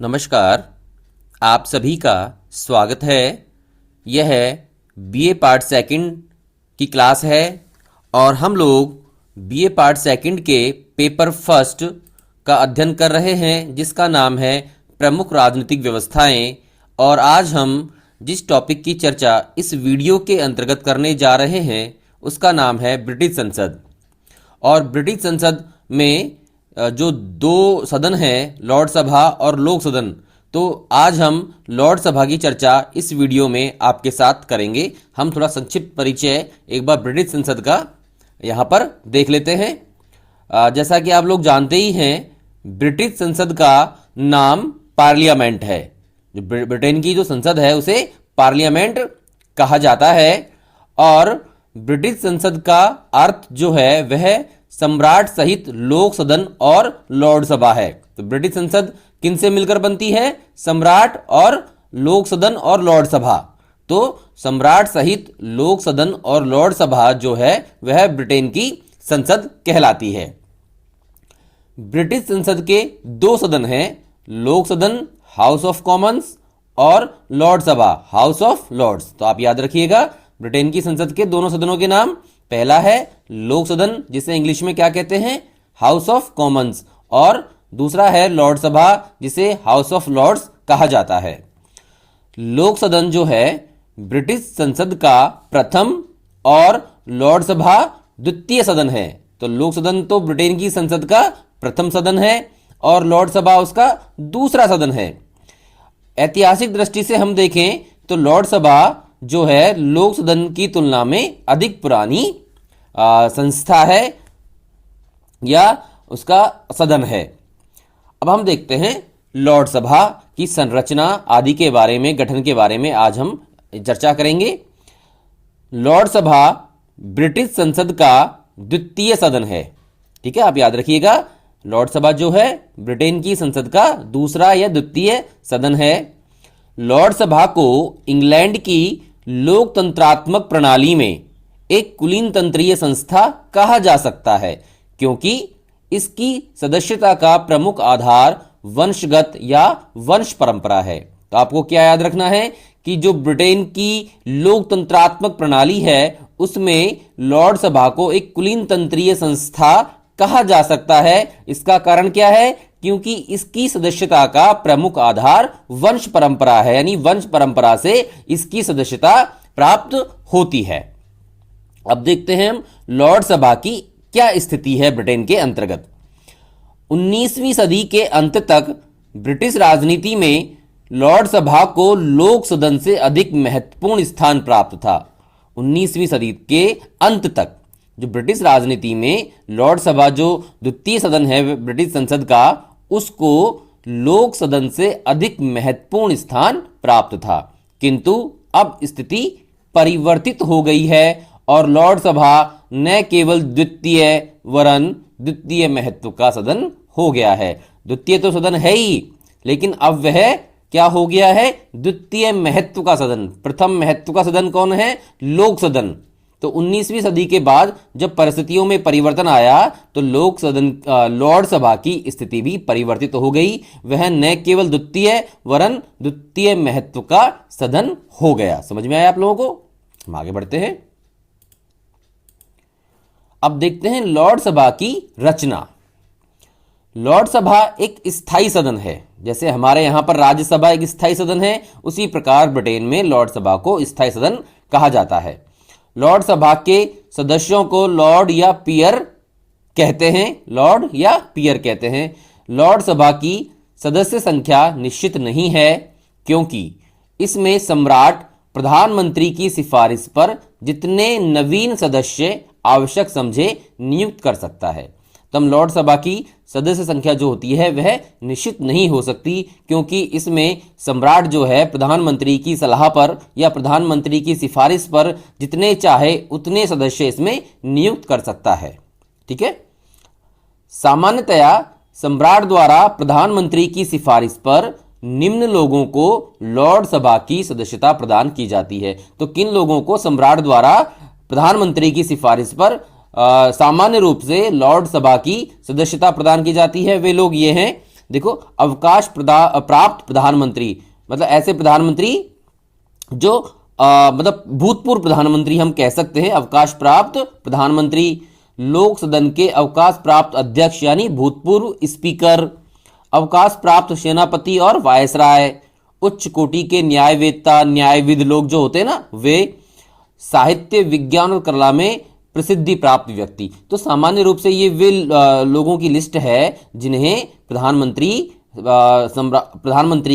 नमस्कार, आप सभी का स्वागत है। यह बीए पार्ट सेकंड की क्लास है और हम लोग बीए पार्ट सेकंड के पेपर फर्स्ट का अध्ययन कर रहे हैं, जिसका नाम है प्रमुख राजनीतिक व्यवस्थाएं। और आज हम जिस टॉपिक की चर्चा इस वीडियो के अंतर्गत करने जा रहे हैं उसका नाम है ब्रिटिश संसद। और ब्रिटिश संसद में जो दो सदन हैं, लॉर्ड सभा और लोक सदन, तो आज हम लॉर्ड सभा की चर्चा इस वीडियो में आपके साथ करेंगे। हम थोड़ा संक्षिप्त परिचय एक बार ब्रिटिश संसद का यहाँ पर देख लेते हैं। जैसा कि आप लोग जानते ही हैं, ब्रिटिश संसद का नाम पार्लियामेंट है। जो ब्रिटेन की जो संसद है उसे पार्लियामेंट कहा जाता है। और ब्रिटिश संसद का अर्थ जो है वह सम्राट सहित लोक सदन और लॉर्ड सभा है। तो ब्रिटिश संसद किन से मिलकर बनती है? सम्राट और लोक सदन और लॉर्ड सभा। तो सम्राट सहित लोक सदन और लॉर्ड सभा जो है वह ब्रिटेन की संसद कहलाती है। ब्रिटिश संसद के दो सदन हैं, लोक सदन हाउस ऑफ कॉमन्स और लॉर्ड सभा हाउस ऑफ लॉर्ड्स। तो आप याद रखिएगा ब्रिटेन की संसद के दोनों सदनों के नाम। पहला है लोक सदन, जिसे इंग्लिश में क्या कहते हैं? House of Commons. और दूसरा है लॉर्ड सभा, जिसे हाउस ऑफ लॉर्ड्स कहा जाता है। लोक सदन जो है ब्रिटिश संसद का प्रथम और लॉर्ड सभा द्वितीय सदन है। तो लोक सदन तो ब्रिटेन की संसद का प्रथम सदन है और लॉर्ड सभा उसका दूसरा सदन है। ऐतिहासिक दृष्टि से हम देखें तो लॉर्ड सभा जो है लोक सदन की तुलना में अधिक पुरानी संस्था है या उसका सदन है। अब हम देखते हैं लॉर्ड सभा की संरचना आदि के बारे में, गठन के बारे में आज हम चर्चा करेंगे। लॉर्ड सभा ब्रिटिश संसद का द्वितीय सदन है। ठीक है, आप याद रखिएगा लॉर्ड सभा जो है ब्रिटेन की संसद का दूसरा या द्वितीय सदन है। लॉर्ड सभा को इंग्लैंड की लोकतंत्रात्मक प्रणाली में एक कुलीन तंत्रीय संस्था कहा जा सकता है, क्योंकि इसकी सदस्यता का प्रमुख आधार वंशगत या वंश परंपरा है। तो आपको क्या याद रखना है कि जो ब्रिटेन की लोकतंत्रात्मक प्रणाली है उसमें लॉर्ड सभा को एक कुलीन तंत्रीय संस्था कहा जा सकता है। इसका कारण क्या है? क्योंकि इसकी सदस्यता का प्रमुख आधार वंश परंपरा है, यानी वंश परंपरा से इसकी सदस्यता प्राप्त होती है। अब देखते हैं हम लॉर्ड सभा की क्या स्थिति है ब्रिटेन के अंतर्गत। 19वीं सदी के अंत तक ब्रिटिश राजनीति में लॉर्ड सभा को लोक सदन से अधिक महत्वपूर्ण स्थान प्राप्त था। 19वीं सदी के अंत तक जो ब्रिटिश राजनीति में लॉर्ड सभा जो द्वितीय सदन है ब्रिटिश संसद का, उसको लोक सदन से अधिक महत्वपूर्ण स्थान प्राप्त था। किंतु अब स्थिति परिवर्तित हो गई है और लॉर्ड सभा न केवल द्वितीय वरन द्वितीय महत्व का सदन हो गया है। द्वितीय तो सदन है ही, लेकिन अब वह क्या हो गया है? द्वितीय महत्व का सदन। प्रथम महत्व का सदन कौन है? लोक सदन। तो 19वीं सदी के बाद जब परिस्थितियों में परिवर्तन आया तो लोक सदन लॉर्ड सभा की स्थिति भी परिवर्तित हो गई। वह न केवल द्वितीय वरन द्वितीय महत्व का सदन हो गया। समझ में आया आप लोगों को? हम आगे बढ़ते हैं। अब देखते हैं लॉर्ड सभा की रचना। लॉर्ड सभा एक स्थायी सदन है। जैसे हमारे यहां पर राज्यसभा एक स्थायी सदन है, उसी प्रकार ब्रिटेन में लॉर्ड सभा को स्थायी सदन कहा जाता है। लॉर्ड सभा के सदस्यों को लॉर्ड या पियर कहते हैं। लॉर्ड या पियर कहते हैं। लॉर्ड सभा की सदस्य संख्या निश्चित नहीं है, क्योंकि इसमें सम्राट प्रधानमंत्री की सिफारिश पर जितने नवीन सदस्य आवश्यक समझे नियुक्त कर सकता है। तो लॉर्ड सभा की सदस्य संख्या जो होती है वह निश्चित नहीं हो सकती, क्योंकि इसमें सम्राट जो है प्रधानमंत्री की सलाह पर या प्रधानमंत्री की सिफारिश पर जितने चाहे उतने सदस्य इसमें नियुक्त कर सकता है। ठीक है, सामान्यतया सम्राट द्वारा प्रधानमंत्री की सिफारिश पर निम्न लोगों को लॉर्ड सभा की सदस्यता प्रदान की जाती है। तो किन लोगों को सम्राट द्वारा प्रधानमंत्री की सिफारिश पर सामान्य रूप से लॉर्ड सभा की सदस्यता प्रदान की जाती है? वे लोग ये हैं, देखो, अवकाश प्राप्त प्रधानमंत्री मतलब ऐसे प्रधानमंत्री जो मतलब भूतपूर्व प्रधानमंत्री हम कह सकते हैं, अवकाश प्राप्त प्रधानमंत्री। लोक सदन के अवकाश प्राप्त अध्यक्ष यानी भूतपूर्व स्पीकर। अवकाश प्राप्त सेनापति और वायसराय। उच्च कोटि के न्यायवेत्ता, न्यायविद लोग जो होते हैं ना, वे। साहित्य, विज्ञान और कला में प्रसिद्धि प्राप्त व्यक्ति। तो सामान्य रूप से ये वे लोगों की लिस्ट है जिन्हें प्रधानमंत्री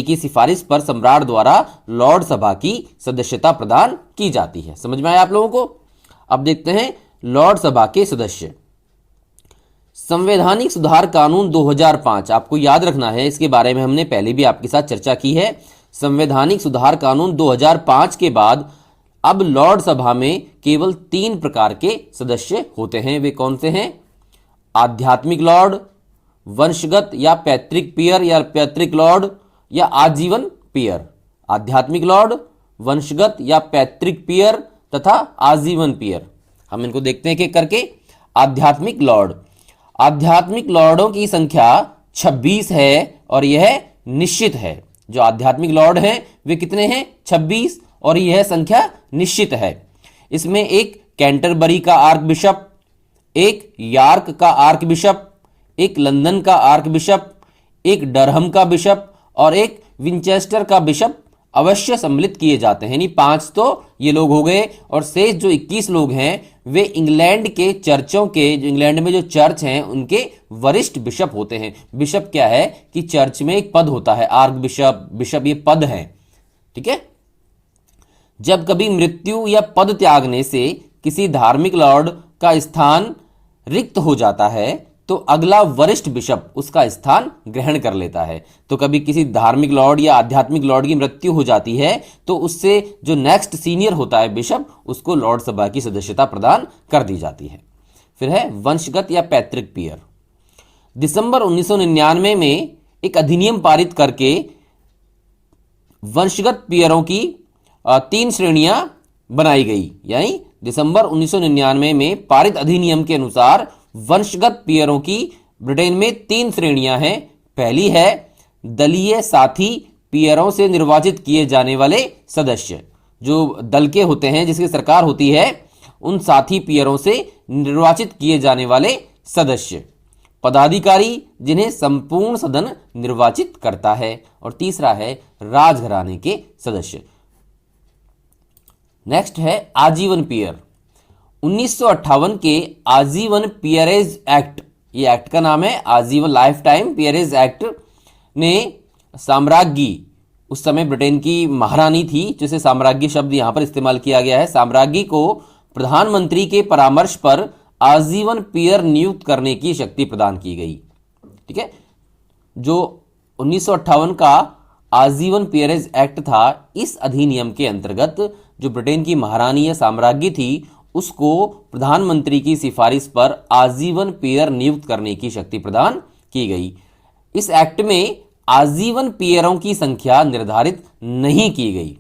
की सिफारिश पर सम्राट द्वारा लॉर्ड सभा की सदस्यता प्रदान की जाती है। समझ में आया आप लोगों को? अब देखते हैं लॉर्ड सभा के सदस्य। संवैधानिक सुधार कानून 2005, आपको याद रखना है, इसके बारे में हमने पहले भी आपके साथ चर्चा की है। संवैधानिक सुधार कानून 2005 के बाद अब लॉर्ड सभा में केवल 3 प्रकार के सदस्य होते हैं। वे कौन से हैं? आध्यात्मिक लॉर्ड, वंशगत या पैतृक पियर या पैतृक लॉर्ड, या आजीवन पियर। आध्यात्मिक लॉर्ड, वंशगत या पैतृक पियर तथा आजीवन पियर। हम इनको देखते हैं कि करके। आध्यात्मिक लॉर्ड, आध्यात्मिक लॉर्डों की संख्या 26 है और यह निश्चित है। जो आध्यात्मिक लॉर्ड हैं वे कितने हैं? 26, और यह संख्या निश्चित है। इसमें एक कैंटरबरी का आर्क बिशप, एक यार्क का आर्क बिशप, एक लंदन का आर्क बिशप, एक डरहम का बिशप और एक विंचेस्टर का बिशप अवश्य सम्मिलित किए जाते हैं। यानी 5 तो ये लोग हो गए, और शेष जो 21 लोग हैं वे इंग्लैंड के चर्चों के, जो इंग्लैंड में जो चर्च हैं उनके वरिष्ठ बिशप होते हैं। बिशप क्या है कि चर्च में एक पद होता है, आर्क बिशप, बिशप, ये पद हैं। ठीक है। जब कभी मृत्यु या पद त्यागने से किसी धार्मिक लॉर्ड का स्थान रिक्त हो जाता है तो अगला वरिष्ठ बिशप उसका स्थान ग्रहण कर लेता है। तो कभी किसी धार्मिक लॉर्ड या आध्यात्मिक लॉर्ड की मृत्यु हो जाती है तो उससे जो नेक्स्ट सीनियर होता है बिशप, उसको लॉर्ड सभा की सदस्यता प्रदान कर दी जाती है। फिर है वंशगत या पैतृक पियर। दिसंबर 1999 में एक अधिनियम पारित करके वंशगत पियरों की 3 श्रेणियां बनाई गई। यानी दिसंबर 1999 में पारित अधिनियम के अनुसार वंशगत पियरों की ब्रिटेन में 3 श्रेणियां हैं। पहली है दलीय साथी पियरों से निर्वाचित किए जाने वाले सदस्य, जो दल के होते हैं, जिसकी सरकार होती है, उन साथी पियरों से निर्वाचित किए जाने वाले सदस्य। पदाधिकारी जिन्हें संपूर्ण सदन निर्वाचित करता है। और तीसरा है राजघराने के सदस्य। नेक्स्ट है आजीवन पियर। 1958 के आजीवन पियरेज एक्ट, ये एक्ट का नाम है आजीवन लाइफ टाइम पियरेज एक्ट, ने साम्राज्ञी, उस समय ब्रिटेन की महारानी थी, जिसे साम्राज्ञी शब्द यहां पर इस्तेमाल किया गया है, साम्राज्ञी को प्रधानमंत्री के परामर्श पर आजीवन पियर नियुक्त करने की शक्ति प्रदान की गई। ठीक है। जो 1958 का आजीवन पियरेज एक्ट था, इस अधिनियम के अंतर्गत जो ब्रिटेन की महारानी या साम्राज्ञी थी उसको प्रधानमंत्री की सिफारिश पर आजीवन पियर नियुक्त करने की शक्ति प्रदान की गई। इस एक्ट में आजीवन पियरों की संख्या निर्धारित नहीं की गई।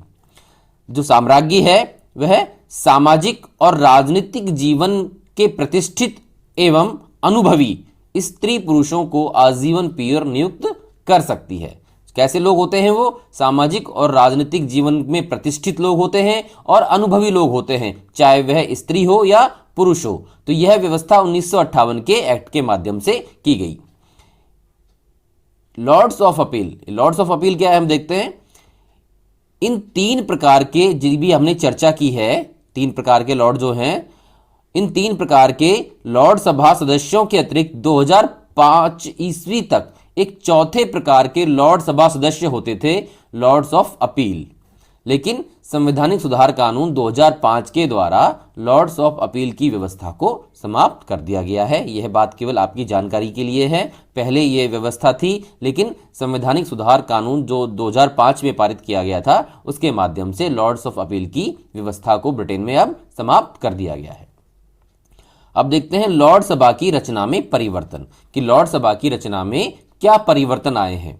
जो साम्राज्ञी है वह सामाजिक और राजनीतिक जीवन के प्रतिष्ठित एवं अनुभवी स्त्री पुरुषों को आजीवन पियर नियुक्त कर सकती है। कैसे लोग होते हैं वो? सामाजिक और राजनीतिक जीवन में प्रतिष्ठित लोग होते हैं और अनुभवी लोग होते हैं, चाहे वह स्त्री हो या पुरुष हो। तो यह व्यवस्था 1958 के एक्ट के माध्यम से की गई। Lords of Appeal. Lords of Appeal क्या है हम देखते हैं। इन 3 प्रकार के, जो भी हमने चर्चा की है, 3 प्रकार के लॉर्ड जो हैं, इन 3 प्रकार के लॉर्ड सभा सदस्यों के अतिरिक्त 2005 ईस्वी तक एक चौथे प्रकार के लॉर्ड सभा सदस्य होते थे, लॉर्ड्स ऑफ अपील। लेकिन संवैधानिक सुधार कानून 2005 के द्वारा लॉर्ड्स ऑफ अपील की व्यवस्था को समाप्त कर दिया गया है। यह बात केवल आपकी जानकारी के लिए है। पहले यह व्यवस्था थी, लेकिन संवैधानिक सुधार कानून जो 2005 में पारित किया गया था, उसके माध्यम से लॉर्ड्स ऑफ अपील की व्यवस्था को ब्रिटेन में अब समाप्त कर दिया गया है। अब देखते हैं लॉर्ड सभा की रचना में परिवर्तन, कि लॉर्ड सभा की रचना में क्या परिवर्तन आए हैं।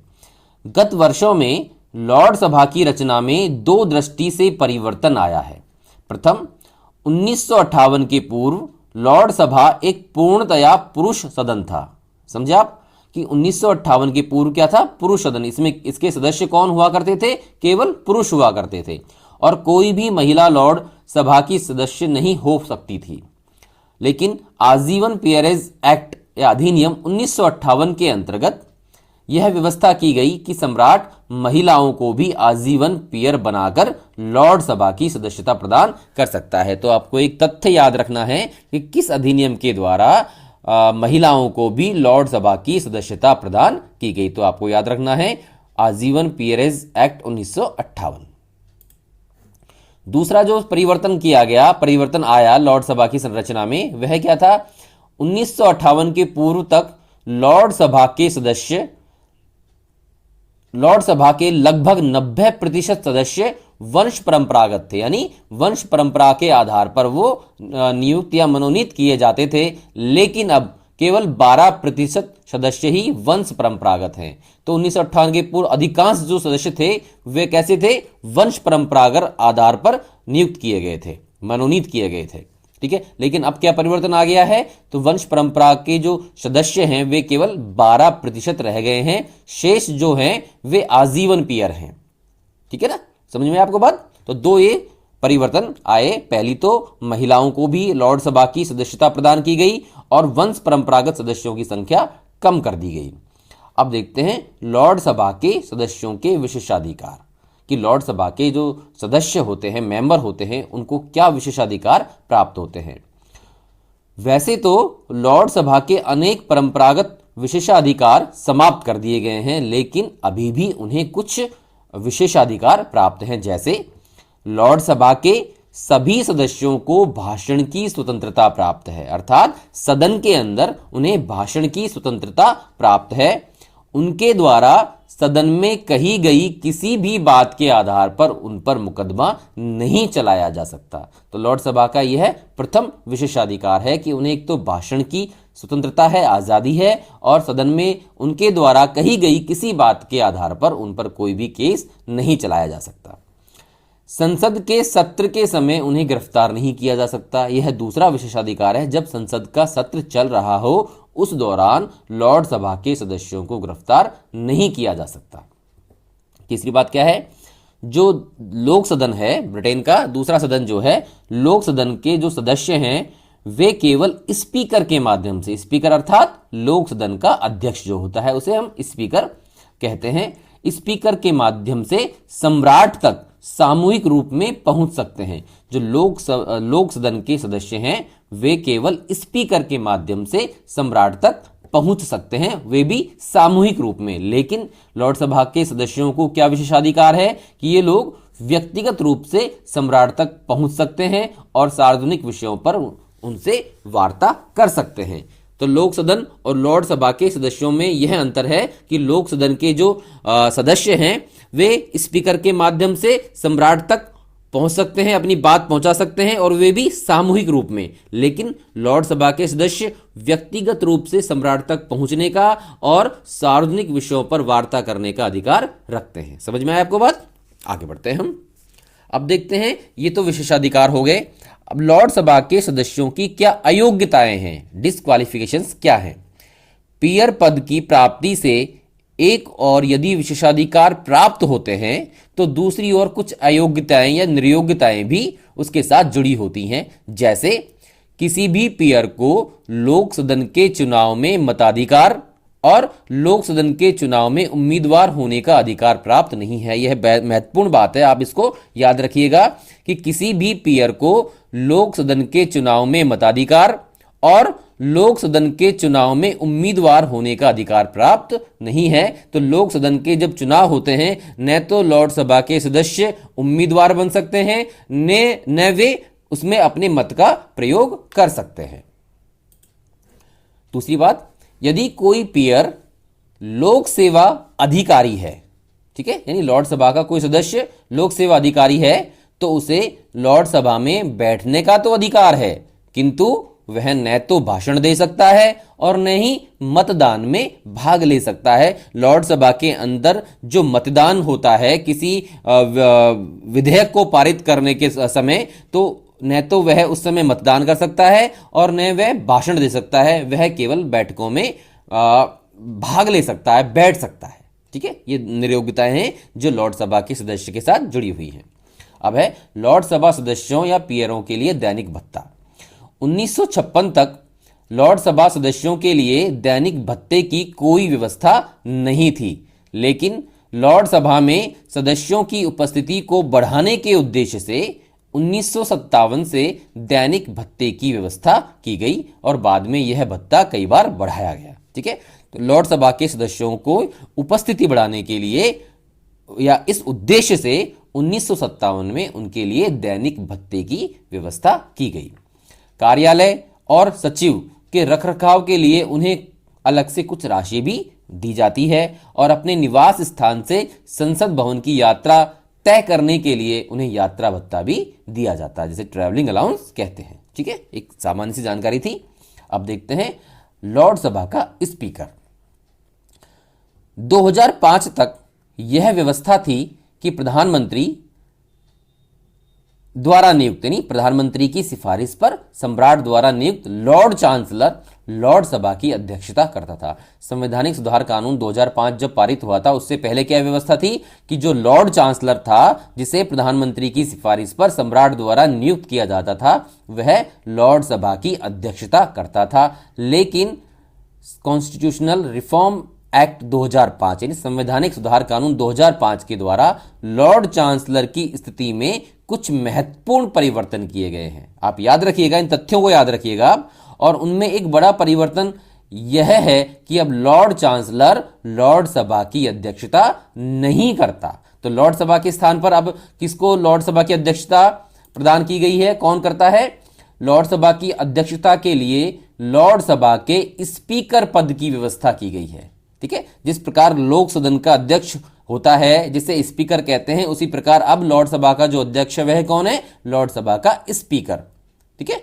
गत वर्षों में लॉर्ड सभा की रचना में 2 दृष्टि से परिवर्तन आया है। प्रथम, 1958 के पूर्व लॉर्ड सभा एक पूर्णतया पुरुष सदन था। समझे आप कि 1958 के पूर्व क्या था, पुरुष सदन, इसमें इसके सदस्य कौन हुआ करते थे, केवल पुरुष हुआ करते थे और कोई भी महिला लॉर्ड सभा की सदस्य नहीं हो सकती थी। लेकिन आजीवन पेयरेज एक्ट या अधिनियम 1958 के अंतर्गत यह व्यवस्था की गई कि सम्राट महिलाओं को भी आजीवन पेयर बनाकर लॉर्ड सभा की सदस्यता प्रदान कर सकता है। तो आपको एक तथ्य याद रखना है कि किस अधिनियम के द्वारा महिलाओं को भी लॉर्ड सभा की सदस्यता प्रदान की गई। तो आपको याद रखना है आजीवन पेयरेज एक्ट 1958। दूसरा जो परिवर्तन आया लॉर्ड सभा की संरचना में, वह क्या था, 1958 के पूर्व तक लॉर्ड सभा के लगभग 90% सदस्य वंश परंपरागत थे, यानी वंश परंपरा के आधार पर वो नियुक्त या मनोनीत किए जाते थे। लेकिन अब केवल 12% सदस्य ही वंश परंपरागत हैं। तो 1958 के पूर्व अधिकांश जो सदस्य थे वे कैसे थे, वंश परंपरागत आधार पर नियुक्त किए गए थे, मनोनीत किए गए थे। ठीक है, लेकिन अब क्या परिवर्तन आ गया है, तो वंश परंपरा के जो सदस्य हैं वे केवल 12% रह गए हैं, शेष जो हैं वे आजीवन पेयर हैं। ठीक है ना, समझ में आपको बात। तो दो ये परिवर्तन आए, पहली तो महिलाओं को भी लॉर्ड सभा की सदस्यता प्रदान की गई और वंश परंपरागत सदस्यों की संख्या कम कर दी गई। अब देखते हैं लॉर्ड सभा के सदस्यों के विशेषाधिकार, कि लॉर्ड सभा के जो सदस्य होते हैं, मेंबर होते हैं, उनको क्या विशेषाधिकार प्राप्त होते हैं। वैसे तो लॉर्ड सभा के अनेक परंपरागत विशेषाधिकार समाप्त कर दिए गए हैं, लेकिन अभी भी उन्हें कुछ विशेषाधिकार प्राप्त हैं। जैसे लॉर्ड सभा के सभी सदस्यों को भाषण की स्वतंत्रता प्राप्त है, अर्थात सदन के अंदर उन्हें भाषण की स्वतंत्रता प्राप्त है। उनके द्वारा सदन में कही गई किसी भी बात के आधार पर उन पर मुकदमा नहीं चलाया जा सकता। तो लॉर्ड सभा का यह प्रथम विशेषाधिकार है कि उन्हें एक तो भाषण की स्वतंत्रता है, आजादी है, और सदन में उनके द्वारा कही गई किसी बात के आधार पर उन पर कोई भी केस नहीं चलाया जा सकता। संसद के सत्र के समय उन्हें गिरफ्तार नहीं किया जा सकता, यह दूसरा विशेषाधिकार है। जब संसद का सत्र चल रहा हो उस दौरान लॉर्ड सभा के सदस्यों को गिरफ्तार नहीं किया जा सकता। तीसरी बात क्या है, जो लोक सदन है, ब्रिटेन का दूसरा सदन जो है, लोक सदन के जो सदस्य हैं वे केवल स्पीकर के माध्यम से, स्पीकर अर्थात लोक सदन का अध्यक्ष जो होता है उसे हम स्पीकर कहते हैं, स्पीकर के माध्यम से सम्राट तक सामूहिक रूप में पहुंच सकते हैं। जो लोक सदन के सदस्य हैं वे केवल स्पीकर के माध्यम से सम्राट तक पहुंच सकते हैं, वे भी सामूहिक रूप में। लेकिन लॉर्ड सभा के सदस्यों को क्या विशेषाधिकार है कि ये लोग व्यक्तिगत रूप से सम्राट तक पहुंच सकते हैं और सार्वजनिक विषयों पर उनसे वार्ता कर सकते हैं। तो लोक सदन और लॉर्ड सभा के सदस्यों में यह अंतर है कि लोक सदन के जो सदस्य हैं वे स्पीकर के माध्यम से सम्राट तक पहुंच सकते हैं, अपनी बात पहुंचा सकते हैं, और वे भी सामूहिक रूप में। लेकिन लॉर्ड सभा के सदस्य व्यक्तिगत रूप से सम्राट तक पहुंचने का और सार्वजनिक विषयों पर वार्ता करने का अधिकार रखते हैं। समझ में आया आपको बात? आगे बढ़ते हैं हम। अब देखते हैं, ये तो विशेषाधिकार हो गए। अब लॉर्ड सभा के सदस्यों की क्या अयोग्यताएं हैं, डिस्क्वालिफिकेशंस क्या हैं। पीयर पद की प्राप्ति से एक और यदि विशेषाधिकार प्राप्त होते हैं तो दूसरी ओर कुछ अयोग्यताएं या निर्योग्यताएं भी उसके साथ जुड़ी होती हैं। जैसे किसी भी पीयर को लोक सदन के चुनाव में मताधिकार और लोक सदन के चुनाव में उम्मीदवार होने का अधिकार प्राप्त नहीं है। यह महत्वपूर्ण बात है, आप इसको याद रखिएगा कि किसी भी पीयर को लोक सदन के चुनाव में मताधिकार और लोक सदन के चुनाव में उम्मीदवार होने का अधिकार प्राप्त नहीं है। तो लोक सदन के जब चुनाव होते हैं न तो लॉर्ड सभा के सदस्य उम्मीदवार बन सकते हैं न वे उसमें अपने मत का प्रयोग कर सकते हैं। दूसरी बात, यदि कोई पीयर लोक सेवा अधिकारी है, ठीक है, यानी लॉर्ड सभा का कोई सदस्य लोक सेवा अधिकारी है, तो उसे लॉर्ड सभा में बैठने का तो अधिकार है, किंतु वह न तो भाषण दे सकता है और न ही मतदान में भाग ले सकता है। लॉर्ड सभा के अंदर जो मतदान होता है किसी विधेयक को पारित करने के समय, तो न तो वह उस समय मतदान कर सकता है और न वह भाषण दे सकता है, वह केवल बैठकों में भाग ले सकता है, बैठ सकता है। ठीक है, ये नियोक्ताएं हैं जो लॉर्ड सभा के सदस्य के साथ जुड़ी हुई हैं। अब है लॉर्ड सभा सदस्यों या पीयरों के लिए दैनिक भत्ता। 1956 तक लॉर्ड सभा सदस्यों के लिए दैनिक भत्ते की कोई व्यवस्था नहीं थी, लेकिन लॉर्ड सभा में सदस्यों की उपस्थिति को बढ़ाने के उद्देश्य से 1957 से दैनिक भत्ते की व्यवस्था की गई और बाद में यह भत्ता कई बार बढ़ाया गया। ठीक है, तो लॉर्ड सभा के सदस्यों को उपस्थिति बढ़ाने के लिए या इस उद्देश्य से 1957 में उनके लिए दैनिक भत्ते की व्यवस्था की गई। कार्यालय और सचिव के रखरखाव के लिए उन्हें अलग से कुछ राशि भी दी जाती है और अपने निवास स्थान से संसद भवन की यात्रा तय करने के लिए उन्हें यात्रा भत्ता भी दिया जाता है, जिसे ट्रैवलिंग अलाउंस कहते हैं। ठीक है, एक सामान्य सी जानकारी थी। अब देखते हैं लॉर्ड सभा का स्पीकर। 2005 तक यह व्यवस्था थी कि प्रधानमंत्री द्वारा नियुक्त यानी प्रधानमंत्री की सिफारिश पर सम्राट द्वारा नियुक्त लॉर्ड चांसलर लॉर्ड सभा की अध्यक्षता करता था। संवैधानिक सुधार कानून 2005 जब पारित हुआ था, उससे पहले क्या व्यवस्था थी कि जो लॉर्ड चांसलर था, जिसे प्रधानमंत्री की सिफारिश पर सम्राट द्वारा नियुक्त किया जाता था, वह लॉर्ड सभा की अध्यक्षता करता था। लेकिन कॉन्स्टिट्यूशनल रिफॉर्म एक्ट 2005 यानी संवैधानिक सुधार कानून 2005 के द्वारा लॉर्ड चांसलर की स्थिति में कुछ महत्वपूर्ण परिवर्तन किए गए हैं। आप याद रखिएगा, इन तथ्यों को याद रखिएगा। और उनमें एक बड़ा परिवर्तन यह है कि अब लॉर्ड चांसलर लॉर्ड सभा की अध्यक्षता नहीं करता। तो लॉर्ड सभा के स्थान पर अब किसको लॉर्ड सभा की अध्यक्षता प्रदान की गई है? कौन करता है? लॉर्ड सभा की अध्यक्षता के लिए लॉर्ड सभा के स्पीकर पद की व्यवस्था की गई है। ठीक है, जिस प्रकार लोक सदन का अध्यक्ष होता है जिसे स्पीकर कहते हैं, उसी प्रकार अब लॉर्ड सभा का जो अध्यक्ष वह कौन है? लॉर्ड सभा का स्पीकर। ठीक है,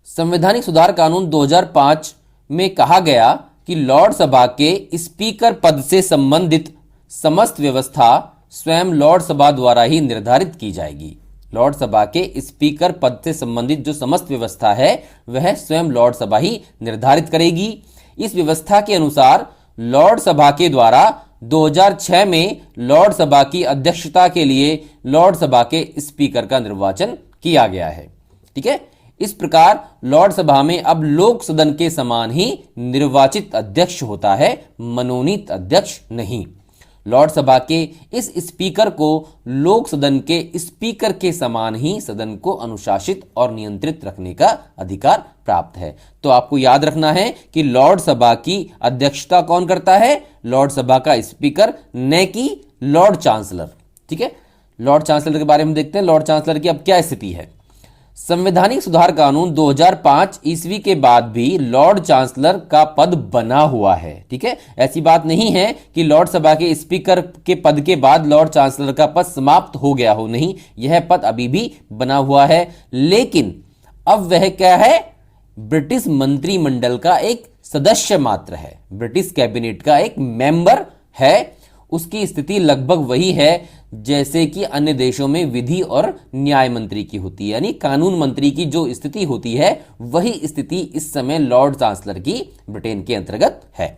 संवैधानिक सुधार कानून 2005 में कहा गया कि लॉर्ड सभा के स्पीकर पद से संबंधित समस्त व्यवस्था स्वयं लॉर्ड सभा द्वारा ही निर्धारित की जाएगी। लॉर्ड सभा के स्पीकर पद से संबंधित जो समस्त व्यवस्था है वह स्वयं लॉर्ड सभा ही निर्धारित करेगी। इस व्यवस्था के अनुसार लॉर्ड सभा के द्वारा 2006 में लॉर्ड सभा की अध्यक्षता के लिए लॉर्ड सभा के स्पीकर का निर्वाचन किया गया है। ठीक है, इस प्रकार लॉर्ड सभा में अब लोक सदन के समान ही निर्वाचित अध्यक्ष होता है, मनोनीत अध्यक्ष नहीं। लॉर्ड सभा के इस स्पीकर को लोक सदन के स्पीकर के समान ही सदन को अनुशासित और नियंत्रित रखने का अधिकार प्राप्त है। तो आपको याद रखना है कि लॉर्ड सभा की अध्यक्षता कौन करता है? लॉर्ड सभा का स्पीकर, न कि लॉर्ड चांसलर। ठीक है, लॉर्ड चांसलर के बारे में देखते हैं। लॉर्ड चांसलर की अब क्या स्थिति है? संवैधानिक सुधार कानून 2005 ईस्वी के बाद भी लॉर्ड चांसलर का पद बना हुआ है। ठीक है, ऐसी बात नहीं है कि लॉर्ड सभा के स्पीकर के पद के बाद लॉर्ड चांसलर का पद समाप्त हो गया हो, नहीं, यह पद अभी भी बना हुआ है। लेकिन अब वह क्या है? ब्रिटिश मंत्रिमंडल का एक सदस्य मात्र है, ब्रिटिश कैबिनेट का एक मेंबर है। उसकी स्थिति लगभग वही है जैसे कि अन्य देशों में विधि और न्याय मंत्री की होती है, यानी कानून मंत्री की जो स्थिति होती है वही स्थिति इस समय लॉर्ड चांसलर की ब्रिटेन के अंतर्गत है।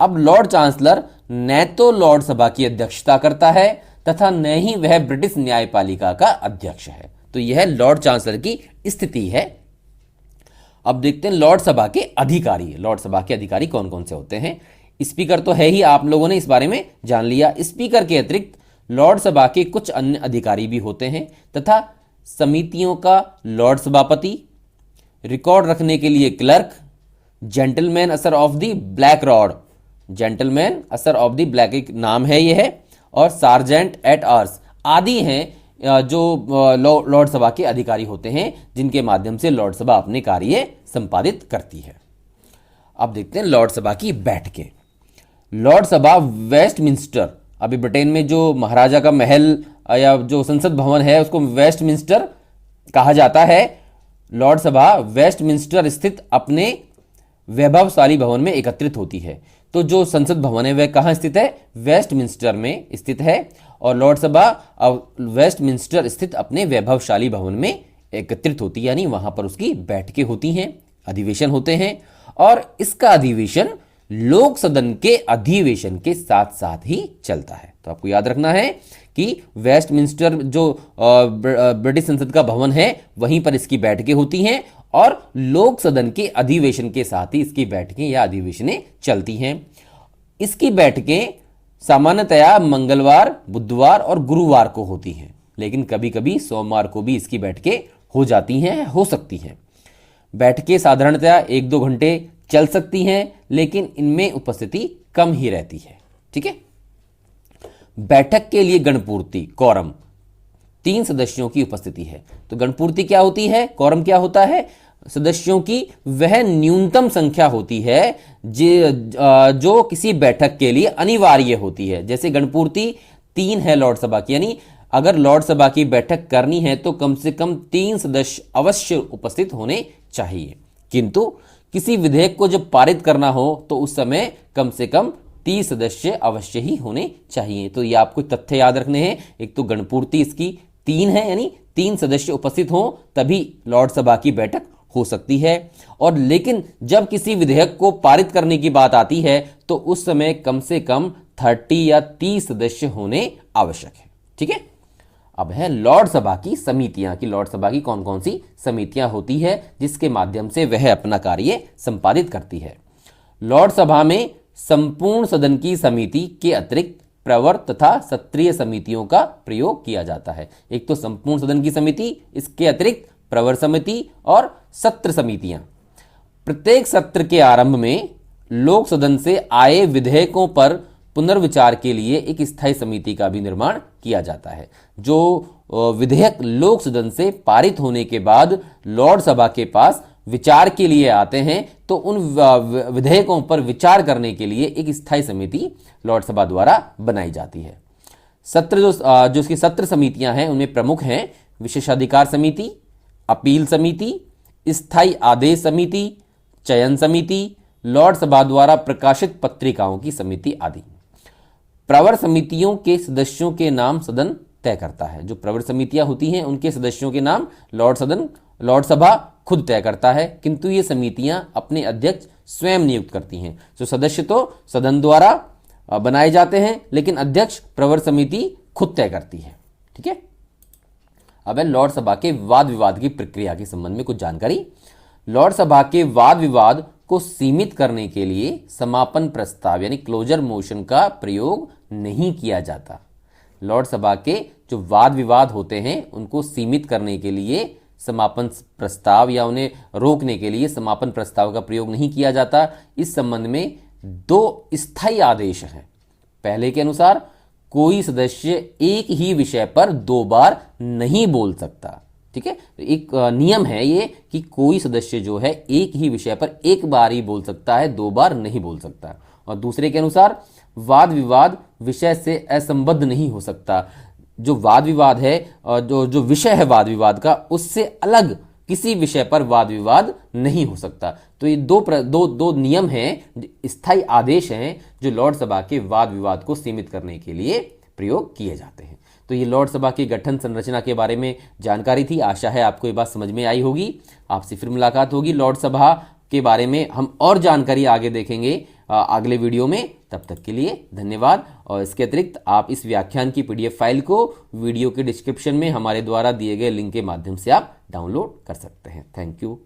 अब लॉर्ड चांसलर न तो लॉर्ड सभा की अध्यक्षता करता है तथा न ही वह ब्रिटिश न्यायपालिका का अध्यक्ष है। तो यह लॉर्ड चांसलर की स्थिति है। अब देखते हैं लॉर्ड सभा के अधिकारी। लॉर्ड सभा के अधिकारी कौन कौन से होते हैं? स्पीकर तो है ही, आप लोगों ने इस बारे में जान लिया। स्पीकर के अतिरिक्त लॉर्ड सभा के कुछ अन्य अधिकारी भी होते हैं तथा समितियों का लॉर्ड सभापति, रिकॉर्ड रखने के लिए क्लर्क, जेंटलमैन असर of the black rod, gentleman असर ऑफ द ब्लैक एक नाम है यह है, और सार्जेंट एट आर्स आदि हैं जो लॉर्ड सभा के अधिकारी होते हैं, जिनके माध्यम से लॉर्ड सभा अपने कार्य संपादित करती है। अब देखते हैं लॉर्ड सभा की बैठकें। लॉर्ड सभा वेस्टमिंस्टर, अभी ब्रिटेन में जो महाराजा का महल या जो संसद भवन है उसको वेस्टमिंस्टर कहा जाता है। लॉर्ड सभा वेस्टमिंस्टर स्थित अपने वैभवशाली भवन में एकत्रित होती है। तो जो संसद भवन है वह कहाँ स्थित है? वेस्टमिंस्टर में स्थित है। और लॉर्ड सभा वेस्टमिंस्टर स्थित अपने वैभवशाली भवन में एकत्रित होती है, यानी वहां पर उसकी बैठकें होती हैं, अधिवेशन होते हैं। और इसका अधिवेशन लोक सदन के अधिवेशन के साथ साथ ही चलता है। तो आपको याद रखना है कि वेस्टमिंस्टर जो ब्रिटिश संसद का भवन है वहीं पर इसकी बैठकें होती हैं और लोक सदन के अधिवेशन के साथ ही इसकी बैठकें या अधिवेशनें चलती हैं। इसकी बैठकें सामान्यतया मंगलवार, बुधवार और गुरुवार को होती हैं, लेकिन कभी कभी सोमवार को भी इसकी बैठकें हो जाती हैं, हो सकती हैं। बैठकें साधारणतया 1-2 घंटे चल सकती हैं, लेकिन इनमें उपस्थिति कम ही रहती है। ठीक है। बैठक के लिए गणपूर्ति कोरम 3 सदस्यों की उपस्थिति है। तो गणपूर्ति क्या होती है, कोरम क्या होता है? सदस्यों की वह न्यूनतम संख्या होती है जो किसी बैठक के लिए अनिवार्य होती है। जैसे गणपूर्ति 3 है लोकसभा की, यानी अगर लोकसभा की बैठक करनी है तो कम से कम 3 सदस्य अवश्य उपस्थित होने चाहिए। किंतु किसी विधेयक को जब पारित करना हो तो उस समय कम से कम 30 सदस्य अवश्य ही होने चाहिए। तो ये आपको तथ्य याद रखने हैं। एक तो गणपूर्ति इसकी 3 है, यानी 3 सदस्य उपस्थित हो तभी लोकसभा की बैठक हो सकती है। और लेकिन जब किसी विधेयक को पारित करने की बात आती है तो उस समय कम से कम 30 या 30 सदस्य होने आवश्यक है। ठीक है। अब है लोकसभा की समितियां कि लोकसभा की कौन कौन सी समितियां होती है जिसके माध्यम से वह अपना कार्य संपादित करती है। लोकसभा में संपूर्ण सदन की समिति के अतिरिक्त प्रवर तथा सत्रीय समितियों का प्रयोग किया जाता है। एक तो संपूर्ण सदन की समिति, इसके अतिरिक्त प्रवर समिति और सत्र समितियां। प्रत्येक सत्र के आरंभ में लोक सदन से आए विधेयकों पर पुनर्विचार के लिए एक स्थायी समिति का भी निर्माण किया जाता है। जो विधेयक लोक सदन से पारित होने के बाद लोकसभा के पास विचार के लिए आते हैं तो उन विधेयकों पर विचार करने के लिए एक स्थायी समिति लोकसभा द्वारा बनाई जाती है। सत्र जो इसकी सत्र समितियां हैं उनमें प्रमुख हैं विशेषाधिकार समिति, अपील समिति, स्थायी आदेश समिति, चयन समिति, लोकसभा द्वारा प्रकाशित पत्रिकाओं की समिति आदि। प्रवर समितियों के सदस्यों के नाम सदन तय करता है। जो प्रवर समितियां होती हैं उनके सदस्यों के नाम लोकसभा खुद तय करता है, किंतु ये समितियां अपने अध्यक्ष स्वयं नियुक्त करती हैं। जो सदस्य तो सदन द्वारा बनाए जाते हैं, लेकिन अध्यक्ष प्रवर समिति खुद तय करती है। ठीक है। अब है लोकसभा के वाद विवाद की प्रक्रिया के संबंध में कुछ जानकारी। लोकसभा के वाद विवाद को सीमित करने के लिए समापन प्रस्ताव यानी क्लोजर मोशन का प्रयोग नहीं किया जाता। लोकसभा के जो वाद विवाद होते हैं उनको सीमित करने के लिए समापन प्रस्ताव या उन्हें रोकने के लिए समापन प्रस्ताव का प्रयोग नहीं किया जाता। इस संबंध में 2 स्थायी आदेश हैं। पहले के अनुसार कोई सदस्य एक ही विषय पर 2 बार नहीं बोल सकता। ठीक है। एक नियम है ये कि कोई सदस्य जो है एक ही विषय पर एक बार ही बोल सकता है, 2 बार नहीं बोल सकता। और दूसरे के अनुसार वाद विवाद विषय से असंबद्ध नहीं हो सकता। जो वाद विवाद है और जो विषय है वाद विवाद का उससे अलग किसी विषय पर वाद विवाद नहीं हो सकता। तो ये दो नियम हैं, स्थायी आदेश हैं जो लोकसभा के वाद विवाद को सीमित करने के लिए प्रयोग किए जाते हैं। तो ये लोकसभा की गठन संरचना के बारे में जानकारी थी। आशा है आपको ये बात समझ में आई होगी। आपसे फिर मुलाकात होगी। लोकसभा के बारे में हम और जानकारी आगे देखेंगे अगले वीडियो में। तब तक के लिए धन्यवाद। और इसके अतिरिक्त आप इस व्याख्यान की PDF फाइल को वीडियो के डिस्क्रिप्शन में हमारे द्वारा दिए गए लिंक के माध्यम से आप डाउनलोड कर सकते हैं। Thank you.